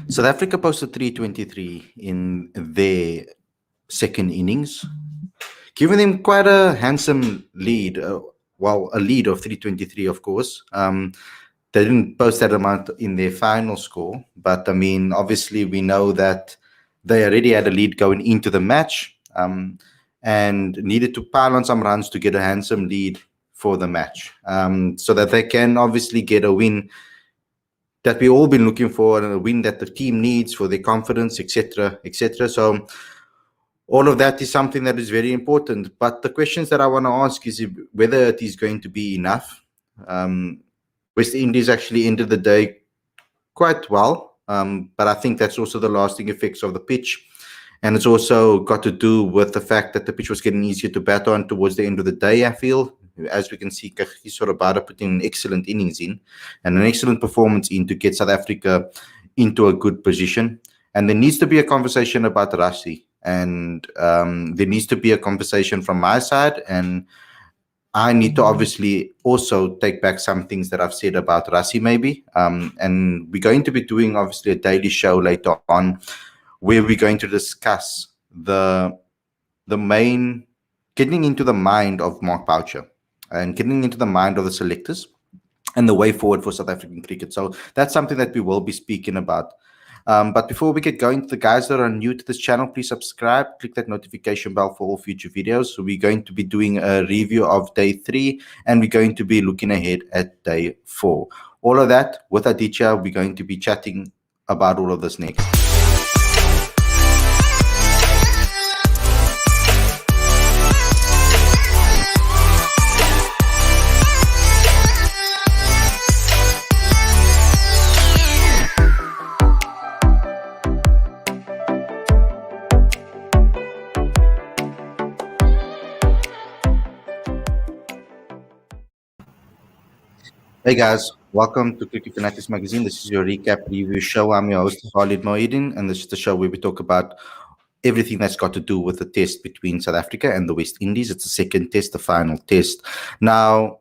South Africa posted 323 in their second innings, giving them quite a handsome lead. A lead of 323, of course. They didn't post that amount in their final score, but I mean, obviously, we know that they already had a lead going into the match, and needed to pile on some runs to get a handsome lead for the match, so that they can obviously get a win that we all been looking for, and a win that the team needs for their confidence, etc., etc. So all of that is something that is very important. But the questions that I want to ask is whether it is going to be enough. West Indies actually ended the day quite well, but I think that's also the lasting effects of the pitch. And it's also got to do with the fact that the pitch was getting easier to bat on towards the end of the day, I feel. As we can see, Kagiso Rabada putting an excellent innings in and an excellent performance in to get South Africa into a good position. And there needs to be a conversation about Rassie. And there needs to be a conversation from my side. And I need to obviously also take back some things that I've said about Rassie maybe. And we're going to be doing obviously a daily show later on where we're going to discuss the main, getting into the mind of Mark Boucher and getting into the mind of the selectors and the way forward for South African cricket. So that's something that we will be speaking about. But before we get going, to the guys that are new to this channel, please subscribe, click that notification bell for all future videos. So we're going to be doing a review of day 3, and we're going to be looking ahead at day 4. All of that with Aditya, we're going to be chatting about all of this next. Hey guys, welcome to Cricket Fanatics Magazine. This is your recap review show. I'm your host, Khalid Mohidin, and this is the show where we talk about everything that's got to do with the test between South Africa and the West Indies. It's the second test, the final test. Now,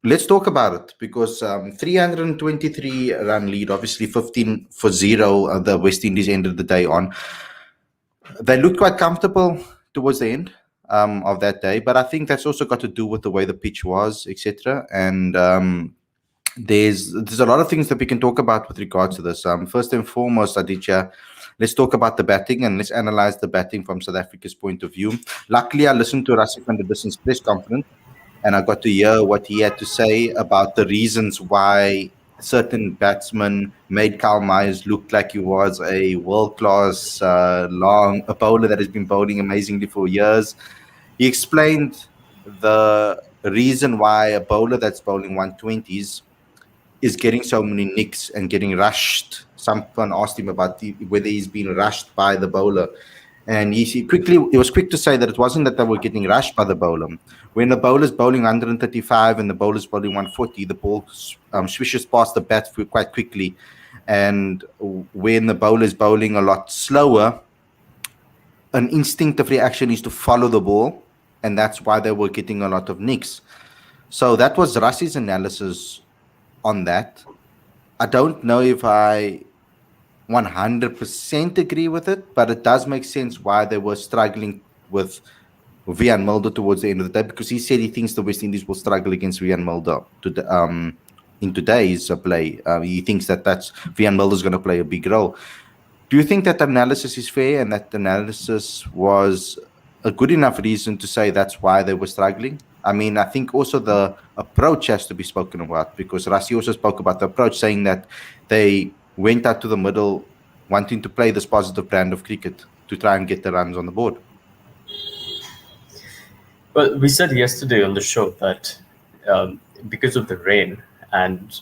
let's talk about it because 323 run lead, obviously 15 for 0, the West Indies ended the day on. They looked quite comfortable towards the end of that day, but I think that's also got to do with the way the pitch was, etc. And there's a lot of things that we can talk about with regards to this. First and foremost, Aditya, let's talk about the batting and let's analyze the batting from South Africa's point of view. Luckily, I listened to Rassie van der Bissen's press conference, and I got to hear what he had to say about the reasons why certain batsmen made Kyle Myers look like he was a world-class a bowler that has been bowling amazingly for years. He explained the reason why a bowler that's bowling 120s is getting so many nicks and getting rushed. Someone asked him about whether he's been rushed by the bowler. And he was quick to say that it wasn't that they were getting rushed by the bowler. When the bowler's bowling 135 and the bowler's bowling 140, the ball swishes past the bat quite quickly. And when the bowler's bowling a lot slower, an instinctive reaction is to follow the ball. And that's why they were getting a lot of nicks. So that was Rassie's analysis on that. I don't know if I 100% agree with it, but it does make sense why they were struggling with Vian Mulder towards the end of the day, because he said he thinks the West Indies will struggle against Vian Mulder in today's play. He thinks that Vian Mulder is going to play a big role. Do you think that analysis is fair and that analysis was a good enough reason to say that's why they were struggling? I mean, I think also the approach has to be spoken about, because Rassie also spoke about the approach, saying that they went out to the middle wanting to play this positive brand of cricket to try and get the runs on the board. Well, we said yesterday on the show that because of the rain and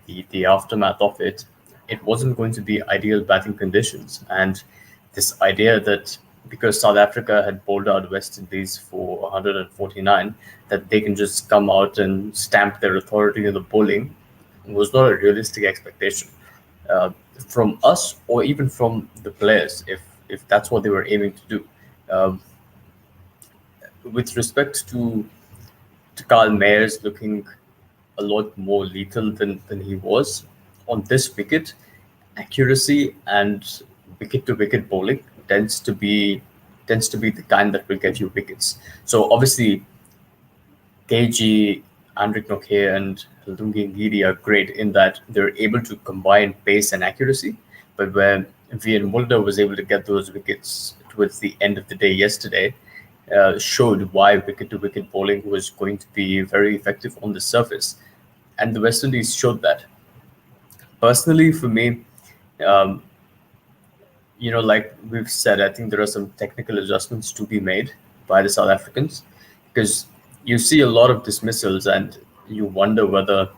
the aftermath of it, it wasn't going to be ideal batting conditions. And this idea that because South Africa had bowled out West Indies for 149, that they can just come out and stamp their authority in the bowling was not a realistic expectation from us or even from the players, if that's what they were aiming to do. With respect to Carl Mayers looking a lot more lethal than he was on this wicket, accuracy and wicket to wicket bowling tends to be the kind that will get you wickets. So obviously KG, Andrik Nokia, and Lungi Ngidi are great in that they're able to combine pace and accuracy. But where Vian Mulder was able to get those wickets towards the end of the day yesterday, showed why wicket to wicket bowling was going to be very effective on the surface. And the West Indies showed that. Personally, for me, um, like we've said, I think there are some technical adjustments to be made by the South Africans because you see a lot of dismissals and you wonder whether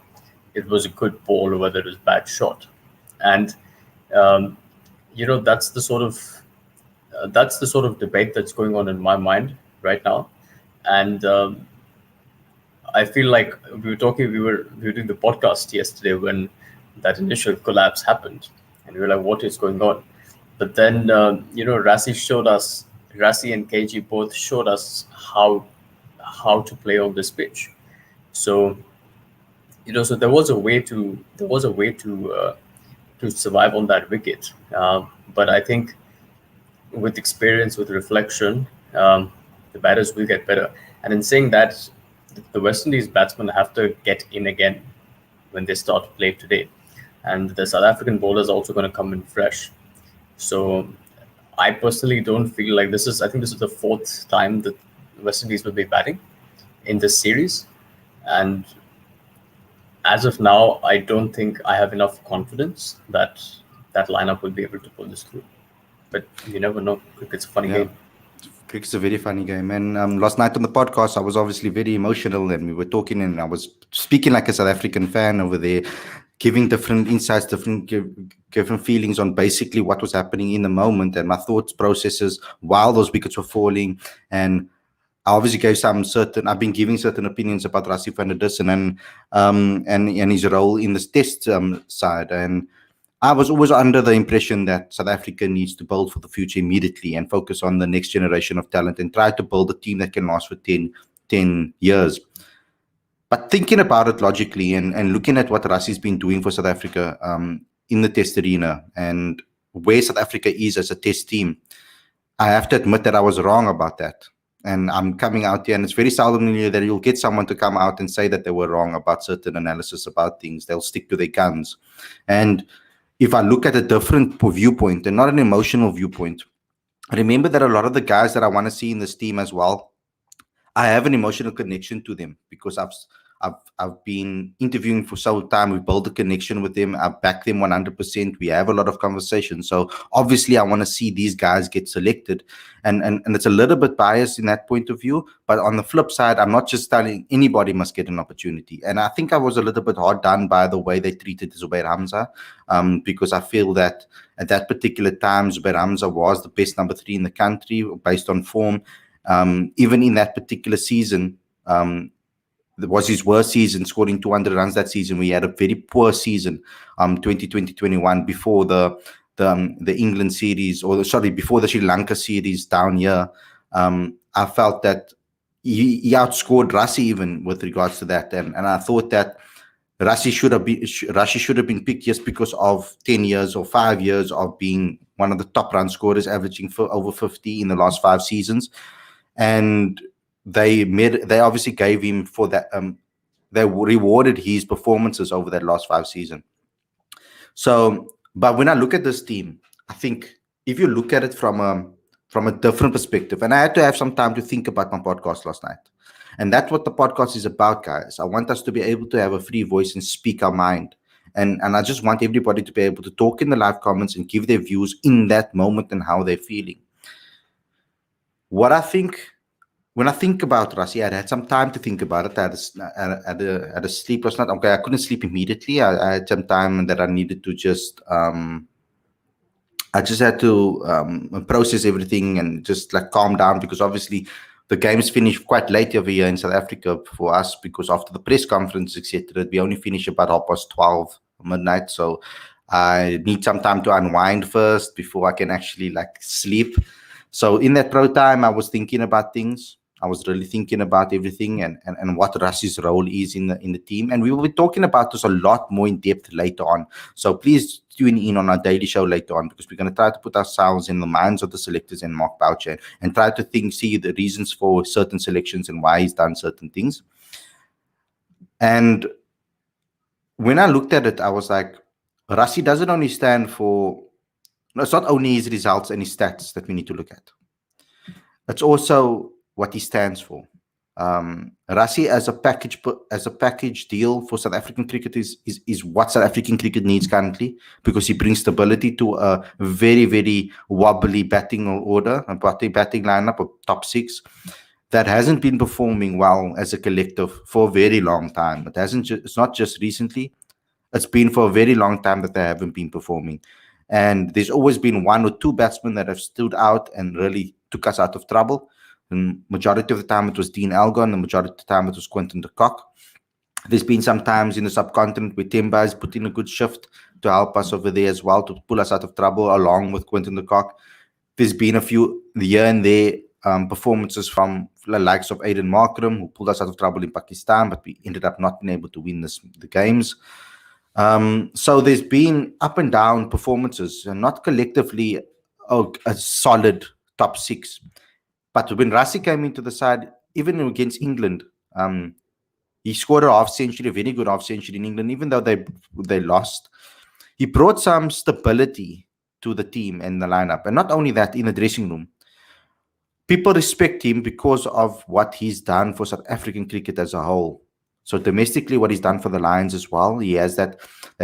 it was a good ball or whether it was bad shot. And um, that's the sort of debate that's going on in my mind right now. And I feel like we were doing the podcast yesterday when that initial collapse happened, and we were like, "What is going on?" But then Rassi and KG both showed us how to play on this pitch. So so there was a way to survive on that wicket. But I think with experience, with reflection, the batters will get better. And in saying that, the West Indies batsmen have to get in again when they start to play today. And the South African bowlers are also going to come in fresh. So I personally don't feel like I think this is the fourth time that West Indies will be batting in this series. And as of now, I don't think I have enough confidence that that lineup will be able to pull this through. But you never know. Cricket's a funny Yeah. game. Cricket's a very funny game. And last night on the podcast, I was obviously very emotional, and we were talking, and I was speaking like a South African fan over there, giving different insights, different feelings on basically what was happening in the moment and my thoughts processes while those wickets were falling. And I obviously I've been giving certain opinions about Rassie van der Dussen and his role in this test side. And I was always under the impression that South Africa needs to build for the future immediately and focus on the next generation of talent and try to build a team that can last for 10 years. But thinking about it logically and looking at what Rassie's been doing for South Africa in the test arena and where South Africa is as a test team, I have to admit that I was wrong about that. And I'm coming out here, and it's very seldom that you'll get someone to come out and say that they were wrong about certain analysis about things. They'll stick to their guns. And if I look at a different viewpoint and not an emotional viewpoint, remember that a lot of the guys that I want to see in this team as well, I have an emotional connection to them because I've been interviewing for some time. We've built a connection with them. I've backed them 100%. We have a lot of conversations. So obviously I want to see these guys get selected. And it's a little bit biased in that point of view. But on the flip side, I'm not just telling anybody must get an opportunity. And I think I was a little bit hard done by the way they treated Zubair Hamza, because I feel that at that particular time, Zubair Hamza was the best number 3 in the country based on form. Even in that particular season, it was his worst season, scoring 200 runs that season. We had a very poor season, 2020-21, before the England series, before the Sri Lanka series down here. I felt that he outscored Rassie even with regards to that, and I thought that Rassie should have been picked just because of 10 years or 5 years of being one of the top run scorers, averaging for over 50 in the last 5 seasons, and they obviously gave him for that. They rewarded his performances over that last 5 seasons. So, but when I look at this team, I think if you look at it from a different perspective, and I had to have some time to think about my podcast last night, and that's what the podcast is about, guys. I want us to be able to have a free voice and speak our mind. And I just want everybody to be able to talk in the live comments and give their views in that moment and how they're feeling. What I think, when I think about Rassie, I had some time to think about it. I had a sleepless night. Okay, I couldn't sleep immediately. I had some time that I needed to just, I just had to process everything and just like calm down, because obviously the games finished quite late over here in South Africa for us, because after the press conference, etc., we only finish about 12:30 midnight. So I need some time to unwind first before I can actually like sleep. So in that pro time, I was thinking about things. I was really thinking about everything and what Rassi's role is in the team. And we will be talking about this a lot more in depth later on. So please tune in on our daily show later on, because we're going to try to put ourselves in the minds of the selectors and Mark Boucher and try to see the reasons for certain selections and why he's done certain things. And when I looked at it, I was like, Rassi doesn't only stand for, no, it's not only his results and his stats that we need to look at. It's also what he stands for. Rassi as a package deal for South African cricket is what South African cricket needs currently, because he brings stability to a very, very wobbly batting order, a batting lineup of top 6 that hasn't been performing well as a collective for a very long time. It's not just recently. It's been for a very long time that they haven't been performing. And there's always been 1 or 2 batsmen that have stood out and really took us out of trouble. And majority of the time it was Dean Elgar, the majority of the time it was Quinton de Kock. There's been some times in the subcontinent where Temba has put in a good shift to help us over there as well, to pull us out of trouble along with Quinton de Kock. There's been a few here and there performances from the likes of Aiden Markram, who pulled us out of trouble in Pakistan, but we ended up not being able to win the games. So there's been up and down performances, and not collectively a solid top 6. But when Rassi came into the side, even against England, he scored a half century, a very good half century in England, even though they lost. He brought some stability to the team and the lineup. And not only that, in the dressing room, people respect him because of what he's done for South African cricket as a whole. So domestically, what he's done for the Lions as well, he has that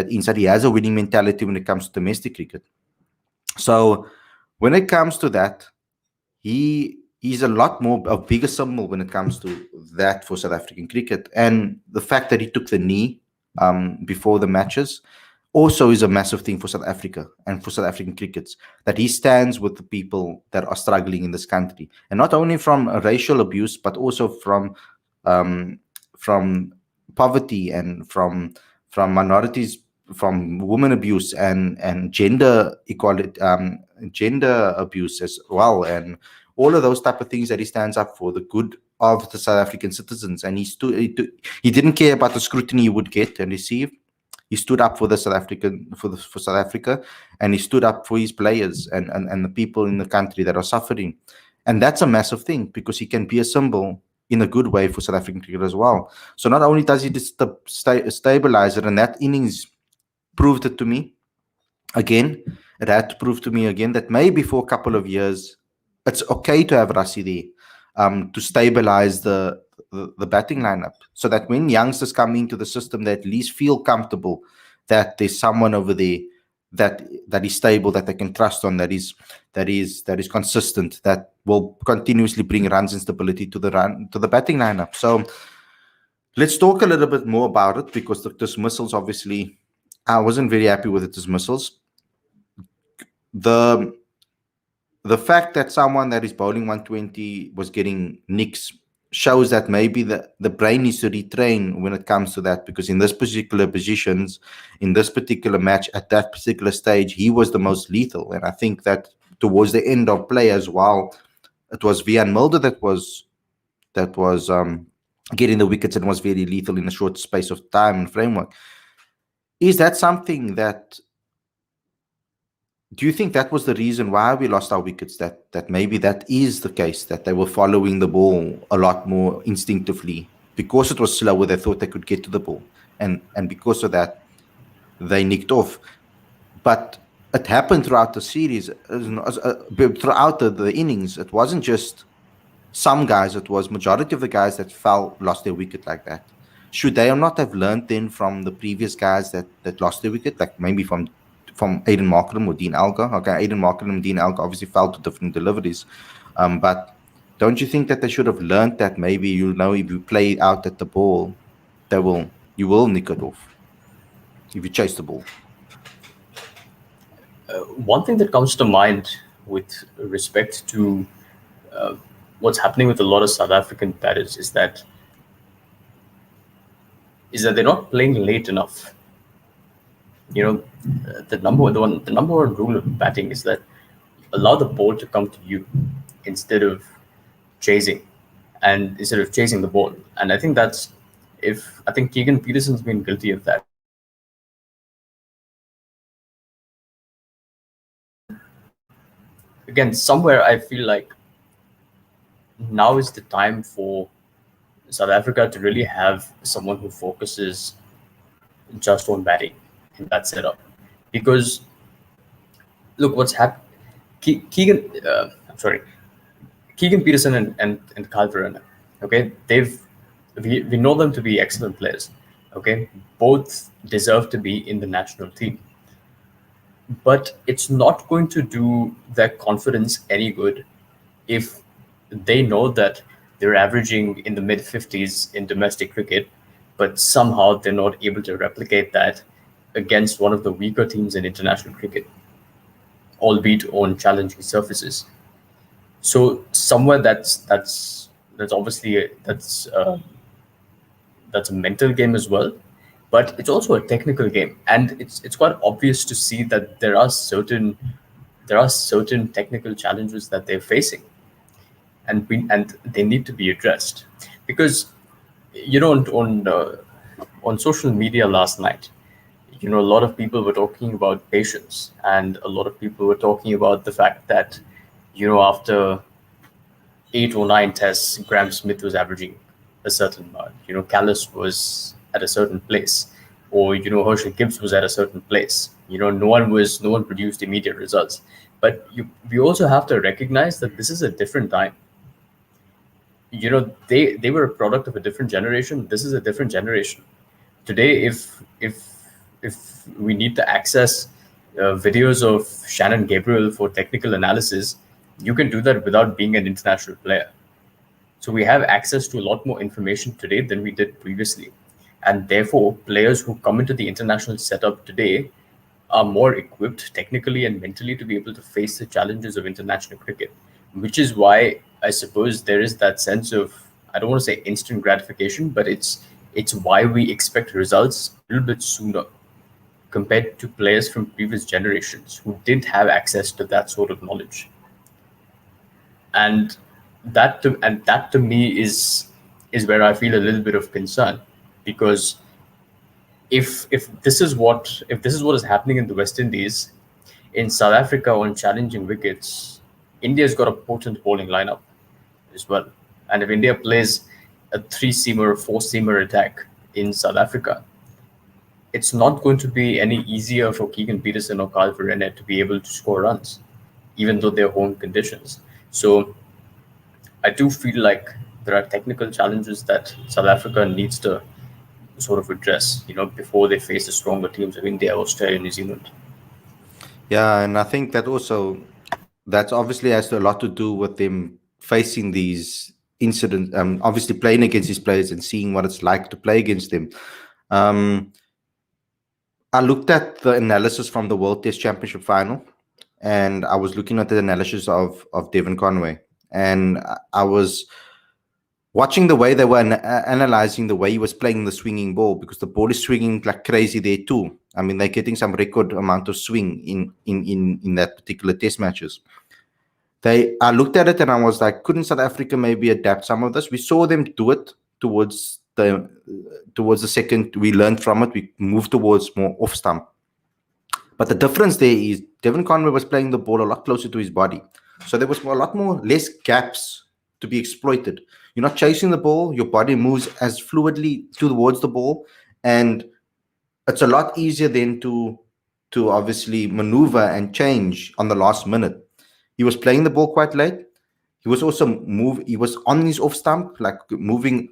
inside. He has a winning mentality when it comes to domestic cricket. So when it comes to that, he's a lot more a bigger symbol when it comes to that for South African cricket. And the fact that he took the knee before the matches also is a massive thing for South Africa and for South African crickets, that he stands with the people that are struggling in this country, and not only from racial abuse, but also from poverty and from minorities, from women abuse and gender equality, gender abuse as well, and all of those type of things that he stands up for the good of the South African citizens. And he didn't care about the scrutiny he would get and receive. He stood up for the South African for South Africa, and he stood up for his players and the people in the country that are suffering. And that's a massive thing, because he can be a symbol in a good way for South African cricket as well. So not only does he stabilize it, and that innings proved it to me again, it had to prove to me again that maybe for a couple of years it's okay to have Rassi there, to stabilize the batting lineup, so that when youngsters come into the system, they at least feel comfortable that there's someone over there that is stable, that they can trust on, that is consistent, that will continuously bring runs and stability to the batting lineup. So let's talk a little bit more about it, because the dismissals, obviously, I wasn't very happy with the dismissals. The fact that someone that is bowling 120 was getting nicks shows that maybe the brain needs to retrain when it comes to that, because in this particular positions, in this particular match, at that particular stage, he was the most lethal. And I think that towards the end of play as well, it was Vian Mulder that was getting the wickets and was very lethal in a short space of time and framework. Is that something that, do you think that was the reason why we lost our wickets? That maybe that is the case, that they were following the ball a lot more instinctively because it was slower. They thought they could get to the ball, and because of that, they nicked off. But it happened throughout the series, throughout the innings. It wasn't just some guys; it was majority of the guys that lost their wicket like that. Should they not have learned then from the previous guys that lost their wicket, like maybe from Aiden Markram or Dean Elgar? Okay, Aiden Markram and Dean Elgar obviously fell to different deliveries. But don't you think that they should have learned that maybe, if you play out at the ball, you will nick it off if you chase the ball? One thing that comes to mind with respect to what's happening with a lot of South African batters is that they're not playing late enough. The number one rule of batting is that allow the ball to come to you instead of chasing. and instead of chasing the ball. And I think that's if I think Keegan Peterson's been guilty of that. And again, somewhere I feel like now is the time for South Africa to really have someone who focuses just on batting in that setup. Because look, what's happened. Keegan, I'm sorry, Keegan Peterson and Kyle Verreynne, okay, we know them to be excellent players, okay, both deserve to be in the national team, but it's not going to do their confidence any good if they know that they're averaging in the mid 50s in domestic cricket, but somehow they're not able to replicate that against one of the weaker teams in international cricket, albeit on challenging surfaces. So somewhere that's obviously that's a mental game as well, but it's also a technical game, and it's quite obvious to see that there are certain technical challenges that they're facing, and they need to be addressed because on social media last night, a lot of people were talking about patience, and a lot of people were talking about the fact that after 8 or 9 tests, Graham Smith was averaging a certain mark. Callis was at a certain place, or Herschel Gibbs was at a certain place. No one produced immediate results. But we also have to recognize that this is a different time. They were a product of a different generation. This is a different generation. Today, if we need to access videos of Shannon Gabriel for technical analysis, you can do that without being an international player. So we have access to a lot more information today than we did previously. And therefore, players who come into the international setup today are more equipped technically and mentally to be able to face the challenges of international cricket, which is why I suppose there is that sense of, I don't want to say instant gratification, but it's why we expect results a little bit sooner compared to players from previous generations who didn't have access to that sort of knowledge. And that to me is where I feel a little bit of concern, because if this is what is happening in the West Indies, in South Africa on challenging wickets, India's got a potent bowling lineup as well. And if India plays a 3-seamer, 4-seamer attack in South Africa, it's not going to be any easier for Keegan Peterson or Kyle Verreynne to be able to score runs, even though they're home conditions. So I do feel like there are technical challenges that South Africa needs to sort of address, before they face the stronger teams of India, Australia, New Zealand. Yeah, and I think that's obviously has a lot to do with them facing these incidents, obviously playing against these players and seeing what it's like to play against them. I looked at the analysis from the World Test Championship final, and I was looking at the analysis of Devon Conway, and I was watching the way they were analyzing the way he was playing the swinging ball, because the ball is swinging like crazy there too. I mean, they're getting some record amount of swing in that particular test matches. I looked at it and I was like, couldn't South Africa maybe adapt some of this? We saw them do it towards the second. We learned from it. We moved towards more off stump. But the difference there is Devon Conway was playing the ball a lot closer to his body. So there was a lot more less gaps to be exploited. You're not chasing the ball. Your body moves as fluidly towards the ball. And it's a lot easier then to obviously maneuver and change on the last minute. He was playing the ball quite late. He was also he was on his off stump, like moving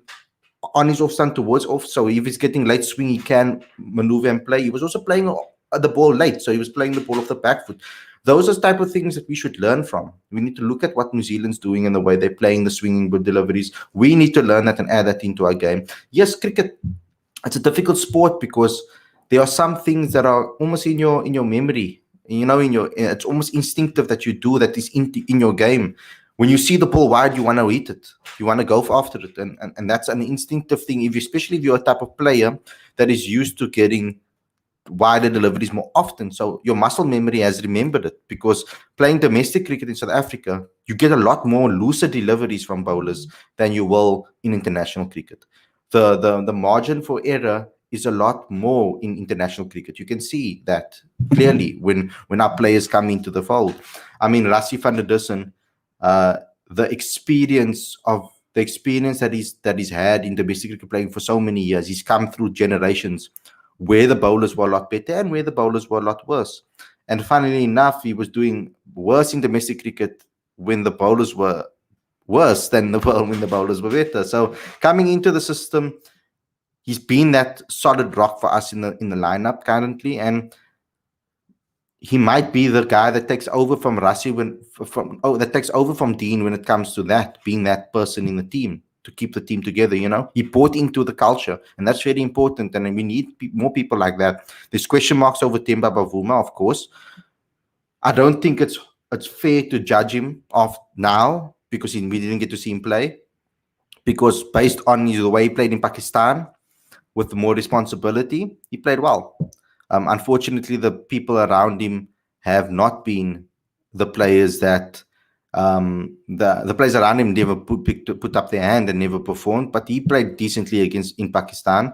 on his off stump towards off. So if he's getting late swing, he can maneuver and play. He was also playing the ball late. So he was playing the ball off the back foot. Those are the type of things that we should learn from. We need to look at what New Zealand's doing and the way they're playing the swinging good deliveries. We need to learn that and add that into our game. Yes, cricket, it's a difficult sport because there are some things that are almost in your memory. It's almost instinctive that you do that is in your game. When you see the ball wide, you want to hit it. You want to go after it. And that's an instinctive thing, especially if you're a type of player that is used to getting wider deliveries more often. So your muscle memory has remembered it, because playing domestic cricket in South Africa, you get a lot more looser deliveries from bowlers than you will in international cricket. The margin for error is a lot more in international cricket. You can see that clearly when our players come into the fold. I mean, Rassie van der Dussen, uh, the experience that he's had in domestic cricket playing for so many years, he's come through generations where the bowlers were a lot better and where the bowlers were a lot worse. And funnily enough, he was doing worse in domestic cricket when the bowlers were worse than when the bowlers were better. So coming into the system, he's been that solid rock for us in the lineup currently, and he might be the guy that takes over from Rassie that takes over from Dean when it comes to that, being that person in the team to keep the team together. He bought into the culture, and that's very important. And we need more people like that. There's question marks over Themba Bavuma, of course. I don't think it's fair to judge him off now because we didn't get to see him play. Because based on the way he played in Pakistan, with more responsibility, he played well. Unfortunately, the people around him have not been the players that the players around him never put up their hand and never performed. But he played decently in Pakistan,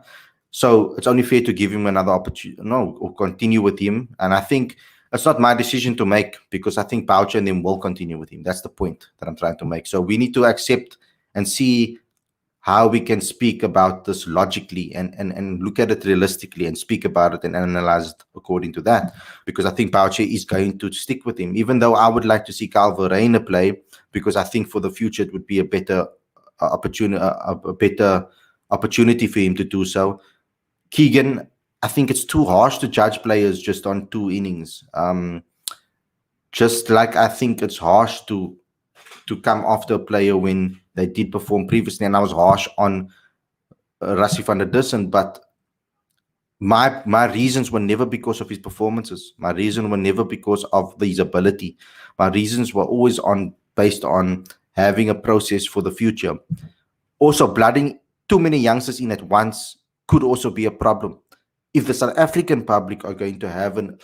so it's only fair to give him another opportunity, or continue with him. And I think it's not my decision to make, because I think Boucher and them will continue with him. That's the point that I'm trying to make. So we need to accept and see how we can speak about this logically and look at it realistically and speak about it and analyze it according to that. Because I think Boucher is going to stick with him, even though I would like to see Kyle Verreynne play, because I think for the future it would be a better opportunity for him to do so. Keegan, I think it's too harsh to judge players just on 2 innings. Just like I think it's harsh to come after a player when they did perform previously, and I was harsh on Rassie van der Dussen, but my reasons were never because of his performances. My reason were never because of his ability. My reasons were always based on having a process for the future. Also, blooding too many youngsters in at once could also be a problem. If the South African public are going to have an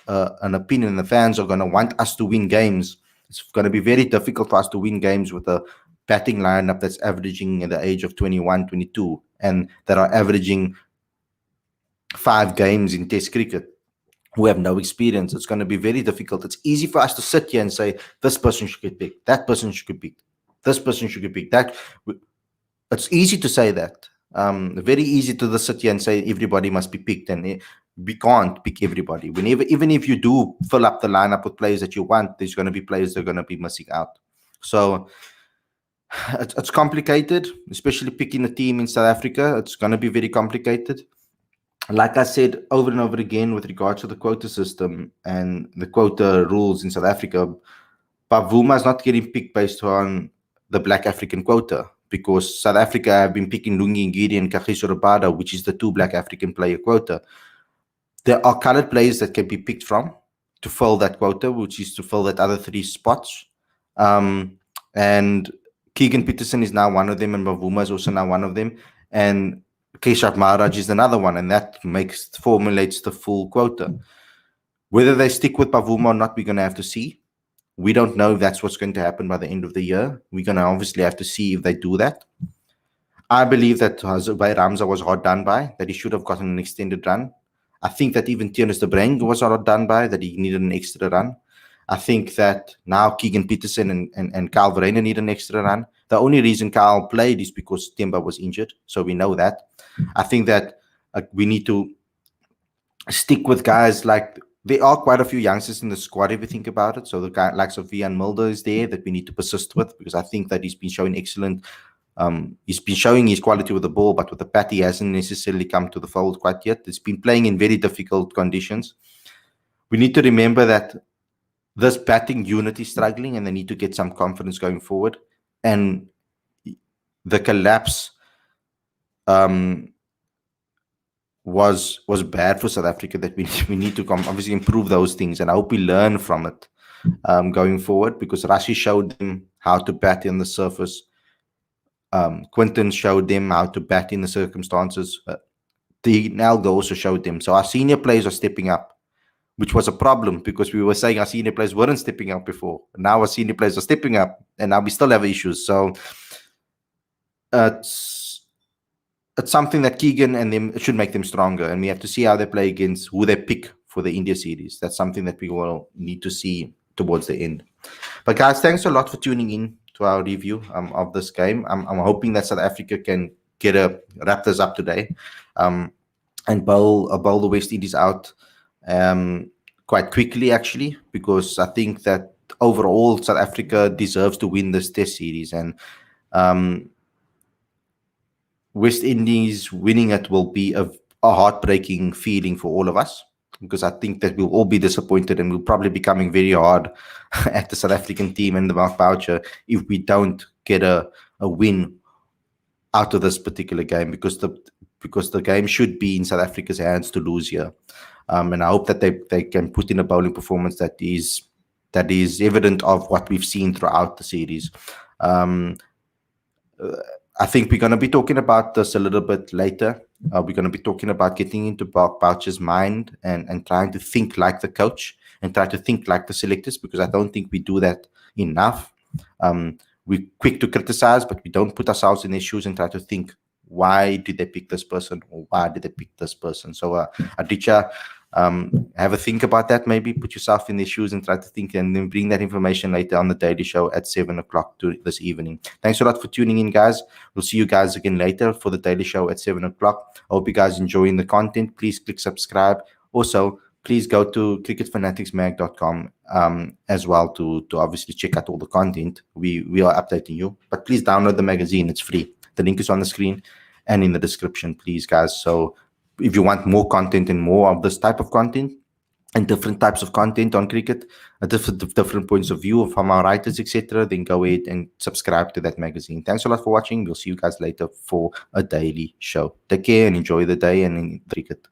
opinion, and the fans are going to want us to win games, it's going to be very difficult for us to win games with a batting lineup that's averaging at the age of 21, 22, and that are averaging 5 games in Test cricket, who have no experience. It's going to be very difficult. It's easy for us to sit here and say, this person should get picked, that person should get picked, this person should get picked. It's easy to say that. Very easy to sit here and say everybody must be picked, and we can't pick everybody. Even if you do fill up the lineup with players that you want, there's going to be players that are going to be missing out. So it's complicated, especially picking a team in South Africa. It's going to be very complicated. Like I said over and over again with regards to the quota system and the quota rules in South Africa, Bavuma is not getting picked based on the Black African quota, because South Africa have been picking Lungi Ngidi and Kagiso Rabada, which is the 2 Black African player quota. There are colored players that can be picked from to fill that quota, which is to fill that other 3 spots. And Keegan Peterson is now one of them, and Bavuma is also now one of them. And Keshav Maharaj is another one, and that formulates the full quota. Whether they stick with Bavuma or not, we're going to have to see. We don't know if that's what's going to happen by the end of the year. We're going to obviously have to see if they do that. I believe that Zubair Ramza was hard done by, that he should have gotten an extended run. I think that even Tienes de Breng was hard done by, that he needed an extra run. I think that now Keegan Peterson and Kyle Verreynne need an extra run. The only reason Kyle played is because Themba was injured, so we know that. I think that we need to stick with guys like, there are quite a few youngsters in the squad if you think about it. So the guy like Sofian Mulder is there that we need to persist with, because I think that he's been showing excellent. He's been showing his quality with the ball, but with the bat he hasn't necessarily come to the fold quite yet. He's been playing in very difficult conditions. We need to remember that this batting unit is struggling, and they need to get some confidence going forward. And the collapse was bad for South Africa, that we need to obviously improve those things, and I hope we learn from it going forward, because Rassie showed them how to bat on the surface. Quinton showed them how to bat in the circumstances. the Nalgo also showed them. So our senior players are stepping up, which was a problem because we were saying our senior players weren't stepping up before. Now our senior players are stepping up, and now we still have issues. So it's something that Keegan and them should make them stronger, and we have to see how they play against who they pick for the India series. That's something that we will need to see towards the end. But guys, thanks a lot for tuning in to our review of this game. I'm hoping that South Africa can wrap this up today, and bowl the West Indies out quite quickly, actually, because I think that overall South Africa deserves to win this Test series, and West Indies winning it will be a heartbreaking feeling for all of us, because I think that we'll all be disappointed and we'll probably be coming very hard at the South African team and the Mark Boucher if we don't get a win out of this particular game, because the game should be in South Africa's hands to lose here. And I hope that they can put in a bowling performance that is evident of what we've seen throughout the series. I think we're going to be talking about this a little bit later. We're going to be talking about getting into Boucher's mind and trying to think like the coach and try to think like the selectors, because I don't think we do that enough. We're quick to criticize, but we don't put ourselves in their shoes and try to think, why did they pick this person, or why did they pick this person? So Aditya, have a think about that. Maybe put yourself in their shoes and try to think, and then bring that information later on the Daily Show at 7 o'clock this evening. Thanks a lot for tuning in, guys. We'll see you guys again later for the Daily Show at 7 o'clock. I hope you guys enjoying the content. Please click subscribe. Also, please go to cricketfanaticsmag.com as well to obviously check out all the content. We are updating you, but please download the magazine. It's free. The link is on the screen and in the description, please, guys. So if you want more content and more of this type of content and different types of content on cricket, different points of view from our writers, etc., then go ahead and subscribe to that magazine. Thanks a lot for watching. We'll see you guys later for a Daily Show. Take care and enjoy the day and in cricket.